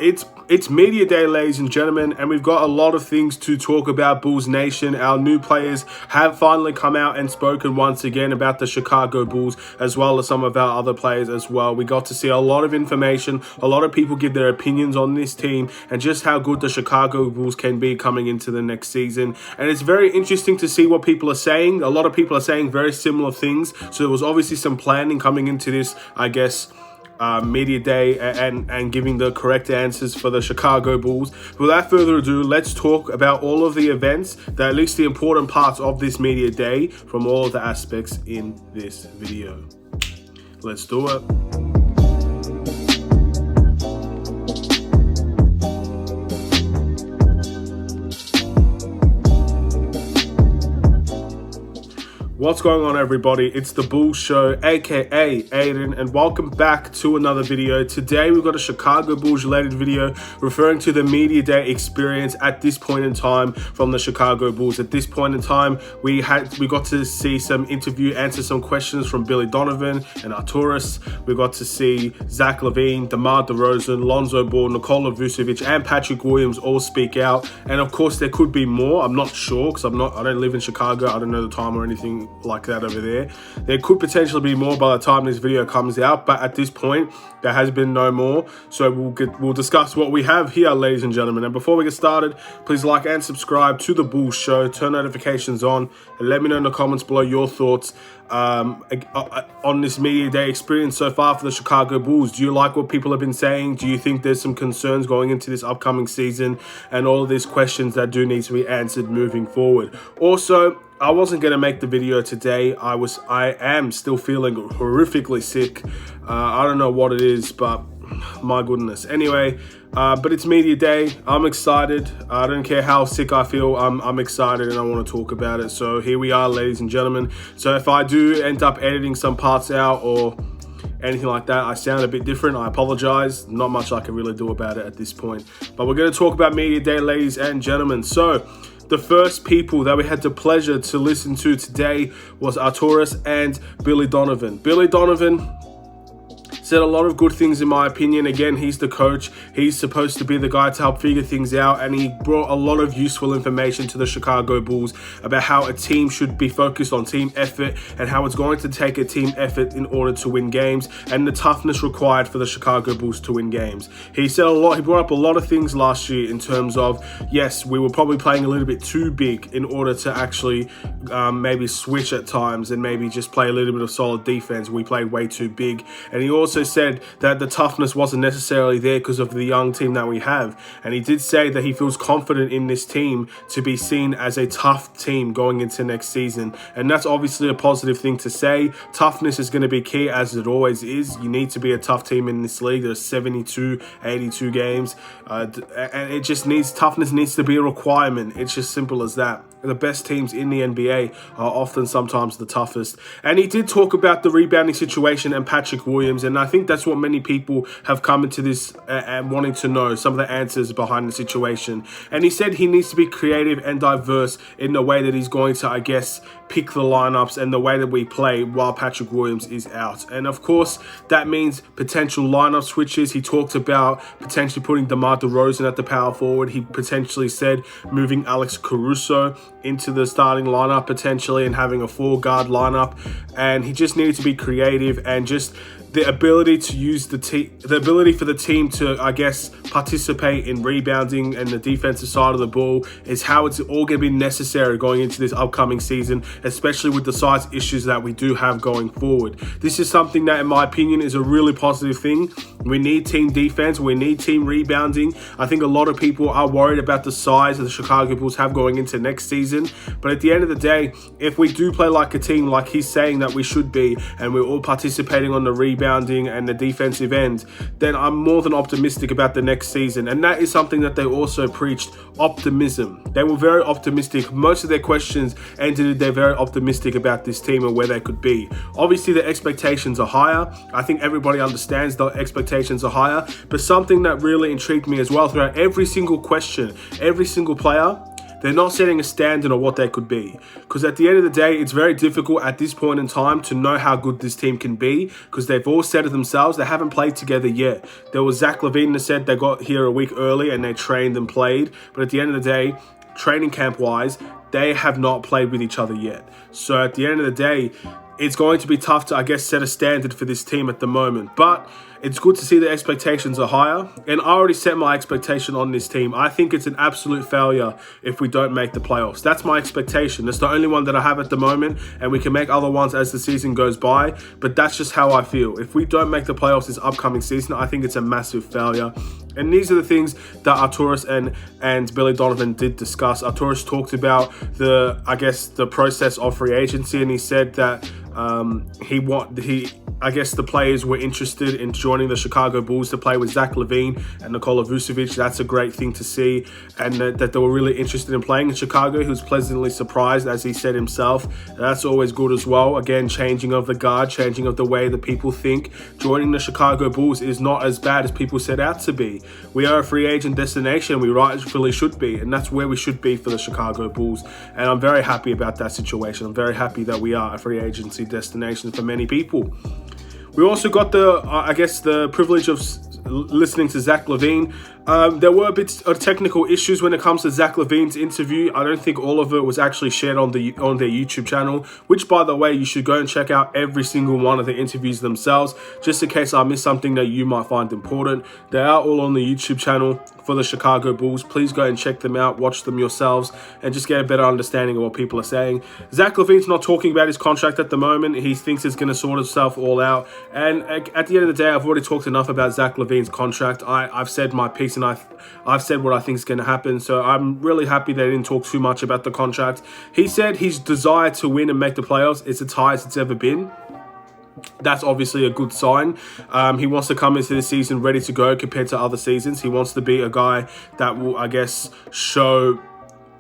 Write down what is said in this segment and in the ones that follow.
It's media day, ladies and gentlemen, and we've got a lot of things to talk about. Bulls Nation, our new players have finally come out and spoken once again about the Chicago Bulls, as well as some of our other players as well. We got to see a lot of information, a lot of people give their opinions on this team and just how good the Chicago Bulls can be coming into the next season. And it's very interesting to see what people are saying. A lot of people are saying very similar things, so there was obviously some planning coming into this, I guess, media day and giving the correct answers for the Chicago Bulls. Without further ado, let's talk about all of the events, at least the important parts of this media day from all of the aspects in this video. Let's do it. What's going on, everybody? It's the Bulls Show, aka Aidan, and welcome back to another video. Today we've got a Chicago Bulls related video referring to the media day experience at this point in time from the Chicago Bulls. At this point in time, we got to see some answer some questions from Billy Donovan and Arturas. We got to see Zach LaVine, DeMar DeRozan, Lonzo Ball, Nikola and Patrick Williams all speak out. And of course, there could be more. I'm not sure because I don't live in Chicago. I don't know the time or anything like that over there. There could potentially be more by the time this video comes out, but at this point there has been no more, so we'll discuss what we have here, ladies and gentlemen. And before we get started, please like and subscribe to the Bulls Show, turn notifications on, and let me know in the comments below your thoughts on this media day experience so far for the Chicago Bulls. Do you like what people have been saying? Do you think there's some concerns going into this upcoming season, and all of these questions that do need to be answered moving forward? Also, I wasn't going to make the video today. I am still feeling horrifically sick. I don't know what it is, but my goodness. Anyway, but it's media day. I'm excited. I don't care how sick I feel. I'm excited and I want to talk about it. So here we are, ladies and gentlemen. So if I do end up editing some parts out or anything like that, I sound a bit different, I apologize. Not much I can really do about it at this point. But we're going to talk about media day, ladies and gentlemen. So the first people that we had the pleasure to listen to today was Arturas and Billy Donovan. Billy Donovan said a lot of good things in my opinion. Again, he's the coach. He's supposed to be the guy to help figure things out, and he brought a lot of useful information to the Chicago Bulls about how a team should be focused on team effort and how it's going to take a team effort in order to win games and the toughness required for the Chicago Bulls to win games. He said a lot. He brought up a lot of things last year in terms of, yes, we were probably playing a little bit too big in order to actually maybe switch at times and maybe just play a little bit of solid defense. We played way too big. And he also said that the toughness wasn't necessarily there because of the young team that we have. And he did say that he feels confident in this team to be seen as a tough team going into next season. And that's obviously a positive thing to say. Toughness is going to be key, as it always is. You need to be a tough team in this league. There's 72, 82 games. And it just toughness needs to be a requirement. It's just simple as that. The best teams in the NBA are often sometimes the toughest. And he did talk about the rebounding situation and Patrick Williams, and I think that's what many people have come into this and wanting to know some of the answers behind the situation. And he said he needs to be creative and diverse in the way that he's going to, I guess, pick the lineups and the way that we play while Patrick Williams is out. And of course, that means potential lineup switches. He talked about potentially putting DeMar DeRozan at the power forward. He potentially said moving Alex Caruso into the starting lineup potentially and having a 4-guard lineup. And he just needed to be creative and just the ability to use the ability for the team to, I guess, participate in rebounding and the defensive side of the ball is how it's all going to be necessary going into this upcoming season, especially with the size issues that we do have going forward. This is something that, in my opinion, is a really positive thing. We need team defense. We need team rebounding. I think a lot of people are worried about the size that the Chicago Bulls have going into next season. But at the end of the day, if we do play like a team, like he's saying that we should be, and we're all participating on the rebounding and the defensive end, then I'm more than optimistic about the next season. And that is something that they also preached, optimism. They were very optimistic. Most of their questions ended, they're very optimistic about this team and where they could be. Obviously, the expectations are higher. I think everybody understands the expectations are higher. But something that really intrigued me as well throughout every single question, every single player they're not setting a standard of what they could be. Because at the end of the day, it's very difficult at this point in time to know how good this team can be, because they've all said it themselves, they haven't played together yet. There was Zach LaVine that said they got here a week early and they trained and played, but at the end of the day, training camp wise, they have not played with each other yet. So at the end of the day, it's going to be tough to, I guess, set a standard for this team at the moment. But it's good to see the expectations are higher. And I already set my expectation on this team. I think it's an absolute failure if we don't make the playoffs. That's my expectation. That's the only one that I have at the moment. And we can make other ones as the season goes by. But that's just how I feel. If we don't make the playoffs this upcoming season, I think it's a massive failure. And these are the things that Arturas and Billy Donovan did discuss. Arturas talked about the process of free agency, and he said that I guess the players were interested in joining the Chicago Bulls to play with Zach LaVine and Nikola. That's a great thing to see, and that they were really interested in playing in Chicago. He was pleasantly surprised, as he said himself. That's always good as well. Again, changing of the guard, changing of the way that people think. Joining the Chicago Bulls is not as bad as people set out to be. We are a free agent destination. We rightfully should be, and that's where we should be for the Chicago Bulls. And I'm very happy about that situation. I'm very happy that we are a free agency destination for many people. We also got the privilege of listening to Zach LaVine. There were a bit of technical issues when it comes to Zach LaVine's interview. I don't think all of it was actually shared on their YouTube channel, which, by the way, you should go and check out every single one of the interviews themselves, just in case I missed something that you might find important. They are all on the YouTube channel for the Chicago Bulls. Please go and check them out, watch them yourselves, and just get a better understanding of what people are saying. Zach LaVine's not talking about his contract at the moment. He thinks it's going to sort itself all out. And at the end of the day, I've already talked enough about Zach LaVine's contract. I've said my piece, and I've said what I think is going to happen. So I'm really happy they didn't talk too much about the contract. He said his desire to win and make the playoffs is as high as it's ever been. That's obviously a good sign. He wants to come into the season ready to go compared to other seasons. He wants to be a guy that will, I guess, show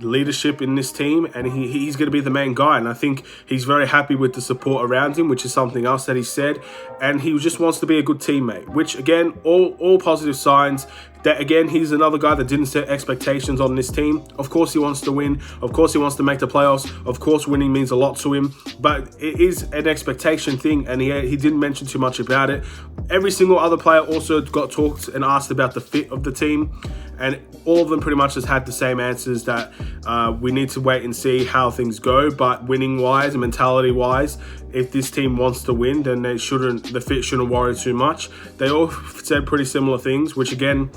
leadership in this team, and he's going to be the main guy. And I think he's very happy with the support around him, which is something else that he said. And he just wants to be a good teammate, which, again, all positive signs. That, again, he's another guy that didn't set expectations on this team. Of course he wants to win. Of course he wants to make the playoffs. Of course winning means a lot to him. But it is an expectation thing, and he didn't mention too much about it. Every single other player also got talked and asked about the fit of the team. And all of them pretty much just had the same answers, that we need to wait and see how things go. But winning-wise and mentality-wise, if this team wants to win, then the fit shouldn't worry too much. They all said pretty similar things, which, again,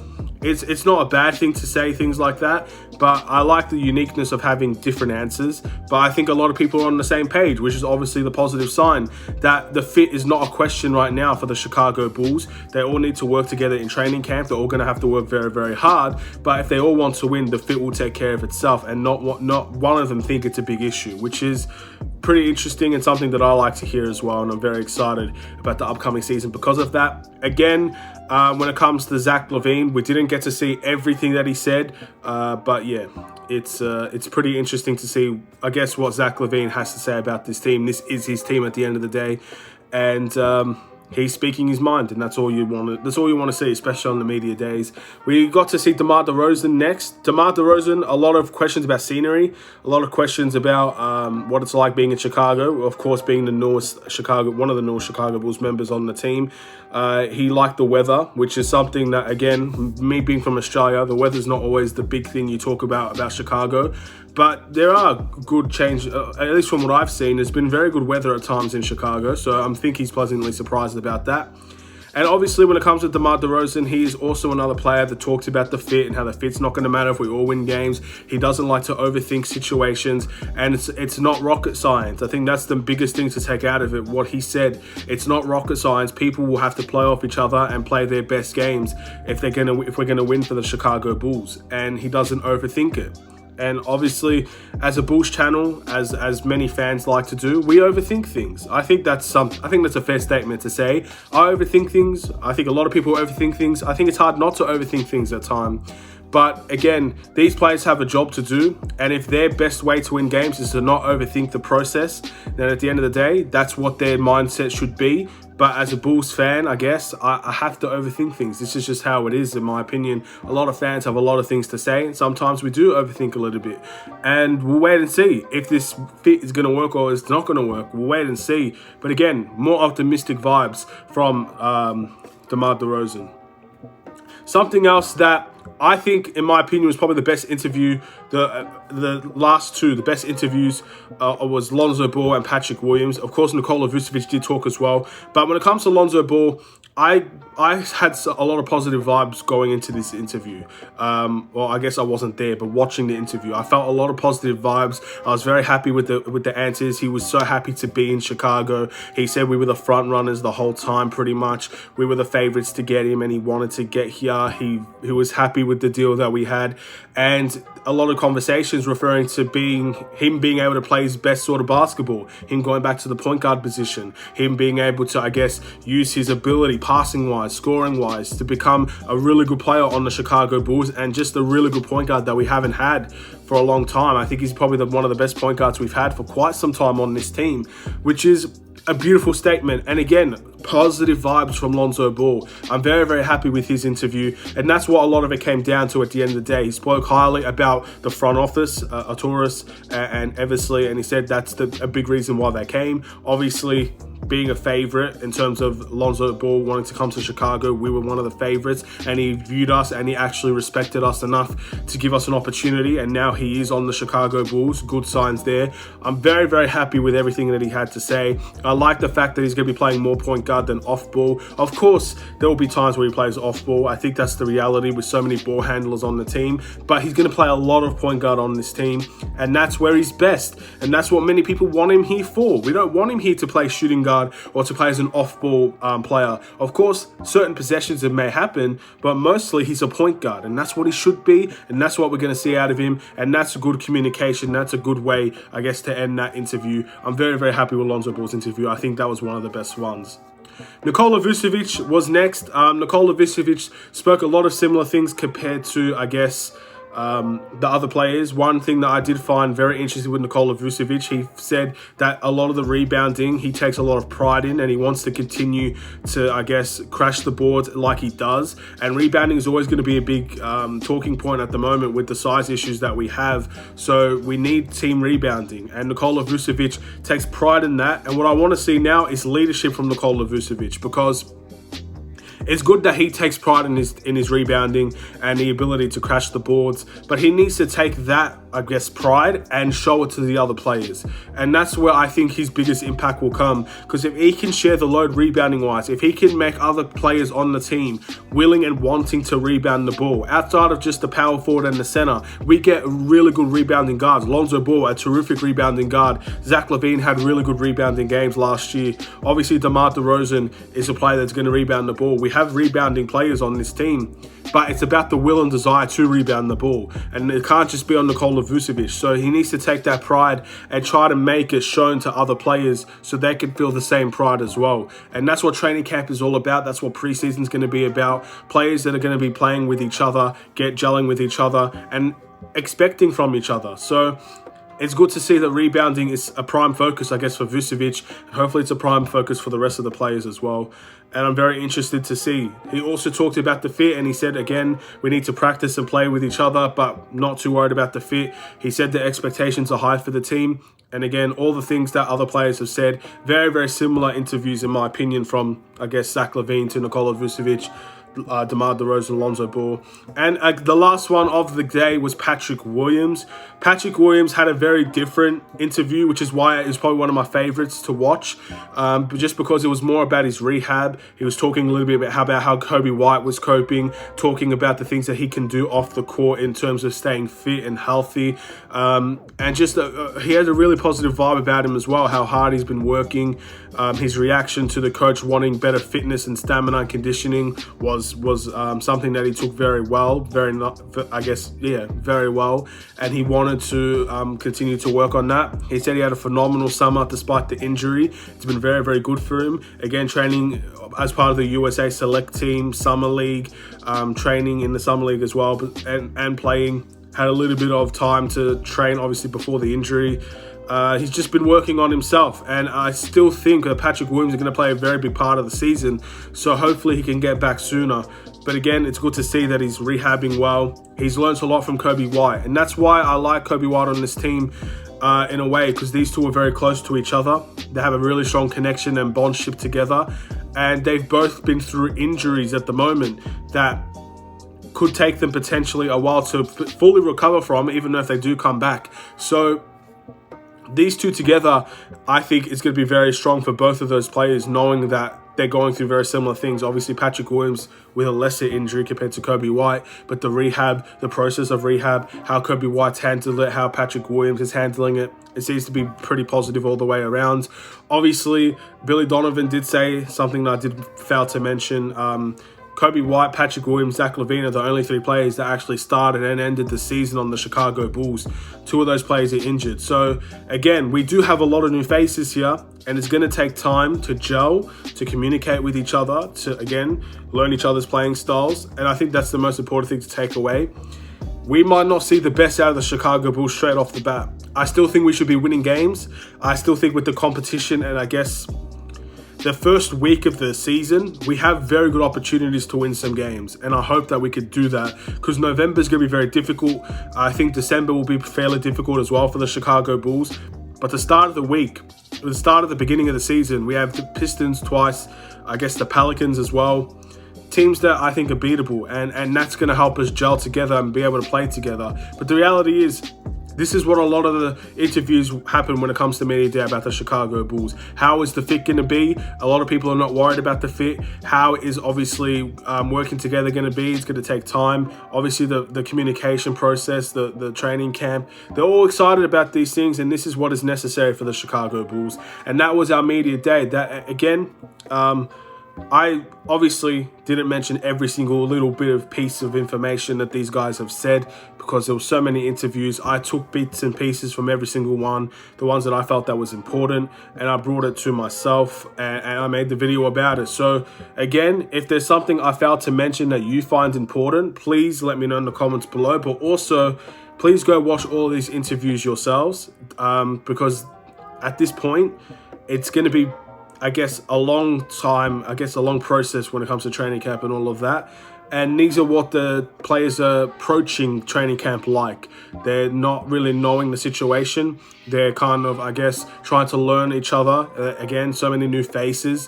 it's not a bad thing to say things like that, but I like the uniqueness of having different answers. But I think a lot of people are on the same page, which is obviously the positive sign, that the fit is not a question right now for the Chicago Bulls. They all need to work together in training camp. They're all going to have to work very, very hard. But if they all want to win, the fit will take care of itself, and not one of them think it's a big issue, which is pretty interesting and something that I like to hear as well. And I'm very excited about the upcoming season because of that. Again, when it comes to Zach LaVine, we didn't get to see everything that he said, but yeah, it's pretty interesting to see, I guess, what Zach LaVine has to say about this team. This is his team at the end of the day, and he's speaking his mind, and that's all you want to see, especially on the media days. We got to see DeMar DeRozan next. DeMar DeRozan, a lot of questions about scenery, a lot of questions about what it's like being in Chicago. Of course, being one of the newest Chicago Bulls members on the team. He liked the weather, which is something that, again, me being from Australia, the weather's not always the big thing you talk about Chicago. But there are good change, at least from what I've seen. There's been very good weather at times in Chicago, so I think he's pleasantly surprised about that. And obviously, when it comes to DeMar DeRozan, he is also another player that talks about the fit and how the fit's not going to matter if we all win games. He doesn't like to overthink situations, and it's not rocket science. I think that's the biggest thing to take out of it, what he said. It's not rocket science. People will have to play off each other and play their best games if we're going to win for the Chicago Bulls, and he doesn't overthink it. And obviously, as a Bulls channel, as many fans like to do, we overthink things. I think that's a fair statement to say. I overthink things. I think a lot of people overthink things. I think it's hard not to overthink things at times. But again, these players have a job to do, and if their best way to win games is to not overthink the process, then at the end of the day, that's what their mindset should be. But as a Bulls fan, I guess, I have to overthink things. This is just how it is, in my opinion. A lot of fans have a lot of things to say, and sometimes we do overthink a little bit. And we'll wait and see if this fit is going to work or it's not going to work. We'll wait and see. But again, more optimistic vibes from DeMar DeRozan. Something else that I think, in my opinion, was probably the best interview. The last two, the best interviews was Lonzo Ball and Patrick Williams. Of course, Nikola Vucevic did talk as well. But when it comes to Lonzo Ball, I had a lot of positive vibes going into this interview. Well, I guess I wasn't there, but watching the interview, I felt a lot of positive vibes. I was very happy with the answers. He was so happy to be in Chicago. He said we were the front runners the whole time, pretty much. We were the favorites to get him, and he wanted to get here. He was happy with the deal that we had, and a lot of conversations referring to him being able to play his best sort of basketball, him going back to the point guard position, him being able to, I guess, use his ability passing-wise, scoring-wise, to become a really good player on the Chicago Bulls, and just a really good point guard that we haven't had for a long time. I think he's probably one of the best point guards we've had for quite some time on this team, which is a beautiful statement. And again, positive vibes from Lonzo Ball. I'm very, very happy with his interview, and that's what a lot of it came down to at the end of the day. He spoke highly about the front office, Arturas and Eversley, and he said that's a big reason why they came. Obviously, being a favorite in terms of Lonzo Ball wanting to come to Chicago, we were one of the favorites, and he viewed us and he actually respected us enough to give us an opportunity, and now he is on the Chicago Bulls. Good signs there. I'm very, very happy with everything that he had to say. I like the fact that he's going to be playing more point guard than off ball. Of course, there will be times where he plays off ball. I think that's the reality with so many ball handlers on the team, but he's going to play a lot of point guard on this team, and that's where he's best, and that's what many people want him here for. We don't want him here to play shooting guard or to play as an off-ball player. Of course, certain possessions it may happen, but mostly he's a point guard, and that's what he should be, and that's what we're going to see out of him, and that's a good communication. That's a good way, I guess, to end that interview. I'm very, very happy with Lonzo Ball's interview. I think that was one of the best ones. Nikola Vucevic was next. Nikola Vucevic spoke a lot of similar things compared to, I guess, the other players. One thing that I did find very interesting with Nikola Vucevic, he said that a lot of the rebounding he takes a lot of pride in, and he wants to continue to, I guess, crash the boards like he does. And rebounding is always going to be a big talking point at the moment with the size issues that we have. So we need team rebounding, and Nikola Vucevic takes pride in that. And what I want to see now is leadership from Nikola Vucevic, because it's good that he takes pride in his rebounding and the ability to crash the boards, but he needs to take that, I guess, pride and show it to the other players. And that's where I think his biggest impact will come, because if he can share the load rebounding wise, if he can make other players on the team willing and wanting to rebound the ball, outside of just the power forward and the center, we get really good rebounding guards. Lonzo Ball, a terrific rebounding guard. Zach LaVine had really good rebounding games last year. Obviously, DeMar DeRozan is a player that's going to rebound the ball. We have rebounding players on this team, but it's about the will and desire to rebound the ball, and it can't just be on Nikola Vucevic. So he needs to take that pride and try to make it shown to other players so they can feel the same pride as well. And that's what training camp is all about. That's what preseason is going to be about. Players that are going to be playing with each other, gelling with each other, and expecting from each other. So it's good to see that rebounding is a prime focus, I guess, for Vucevic. Hopefully it's a prime focus for the rest of the players as well. And I'm very interested to see. He also talked about the fit, and he said, again, we need to practice and play with each other, but not too worried about the fit. He said the expectations are high for the team. And again, all the things that other players have said, very, very similar interviews, in my opinion, from, I guess, Zach LaVine to Nikola Vucevic, DeMar DeRozan, Lonzo Ball. And the last one of the day was Patrick Williams. Patrick Williams had a very different interview, which is why it was probably one of my favorites to watch, but just because it was more about his rehab. He was talking a little bit about how Kobe White was coping, talking about the things that he can do off the court in terms of staying fit and healthy, and just he has a really positive vibe about him as well, how hard he's been working. His reaction to the coach wanting better fitness and stamina and conditioning was was something that he took very well, very well, and he wanted to continue to work on that. He said he had a phenomenal summer despite the injury. It's been very, very good for him. Again, training as part of the USA Select Team Summer League, training in the Summer League as well, and playing. Had a little bit of time to train, obviously, before the injury. He's just been working on himself, and I still think that Patrick Williams is going to play a very big part of the season, so hopefully he can get back sooner. But again, it's good to see that he's rehabbing well. He's learnt a lot from Kobe White, and that's why I like Kobe White on this team in a way, because these two are very close to each other. They have a really strong connection and bondship together, and they've both been through injuries at the moment that could take them potentially a while to fully recover from, even if they do come back. So these two together, I think, is going to be very strong for both of those players, knowing that they're going through very similar things. Obviously, Patrick Williams with a lesser injury compared to Kobe White, but the process of rehab, how Kobe White's handled it, how Patrick Williams is handling it, it seems to be pretty positive all the way around. Obviously, Billy Donovan did say something that I did fail to mention. Kobe White, Patrick Williams, Zach LaVine are the only three players that actually started and ended the season on the Chicago Bulls. Two of those players are injured. So again, we do have a lot of new faces here, and it's going to take time to gel, to communicate with each other, to again, learn each other's playing styles. And I think that's the most important thing to take away. We might not see the best out of the Chicago Bulls straight off the bat. I still think we should be winning games. I still think with the competition and I guess the first week of the season, we have very good opportunities to win some games, and I hope that we could do that, because November is going to be very difficult. I think December will be fairly difficult as well for the Chicago Bulls. But the start of the week, the beginning of the season, we have the Pistons twice, I guess the Pelicans as well. Teams that I think are beatable, and that's going to help us gel together and be able to play together. But the reality is, this is what a lot of the interviews happen when it comes to media day about the Chicago Bulls. How is the fit going to be? A lot of people are not worried about the fit. How is obviously working together going to be? It's going to take time. Obviously, the communication process, the training camp, they're all excited about these things, and this is what is necessary for the Chicago Bulls. And that was our media day. That again, I obviously didn't mention every single little bit of piece of information that these guys have said, because there were so many interviews. I took bits and pieces from every single one, the ones that I felt that was important, and I brought it to myself, and I made the video about it. So again, if there's something I failed to mention that you find important, please let me know in the comments below. But also, please go watch all of these interviews yourselves, because at this point, it's going to be, I guess, a long time, a long process when it comes to training camp and all of that. And these are what the players are approaching training camp like. They're not really knowing the situation. They're kind of, I guess, trying to learn each other. Again, so many new faces.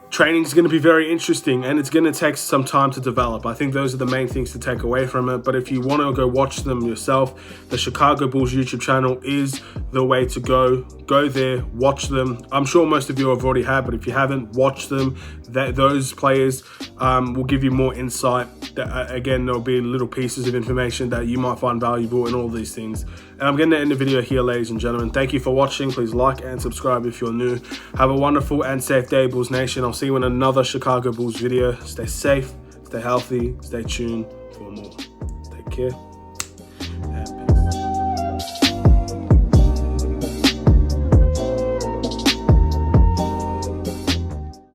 Training is going to be very interesting, and it's going to take some time to develop. I think those are the main things to take away from it. But if you want to go watch them yourself, the Chicago Bulls YouTube channel is the way to go. Go there, watch them. I'm sure most of you have already had, but if you haven't, watch them. Those players will give you more insight. Again, there'll be little pieces of information that you might find valuable in all these things. And I'm going to end the video here, ladies and gentlemen. Thank you for watching. Please like and subscribe if you're new. Have a wonderful and safe day, Bulls Nation. I'll see you in another Chicago Bulls video. Stay safe, stay healthy, stay tuned for more. Take care.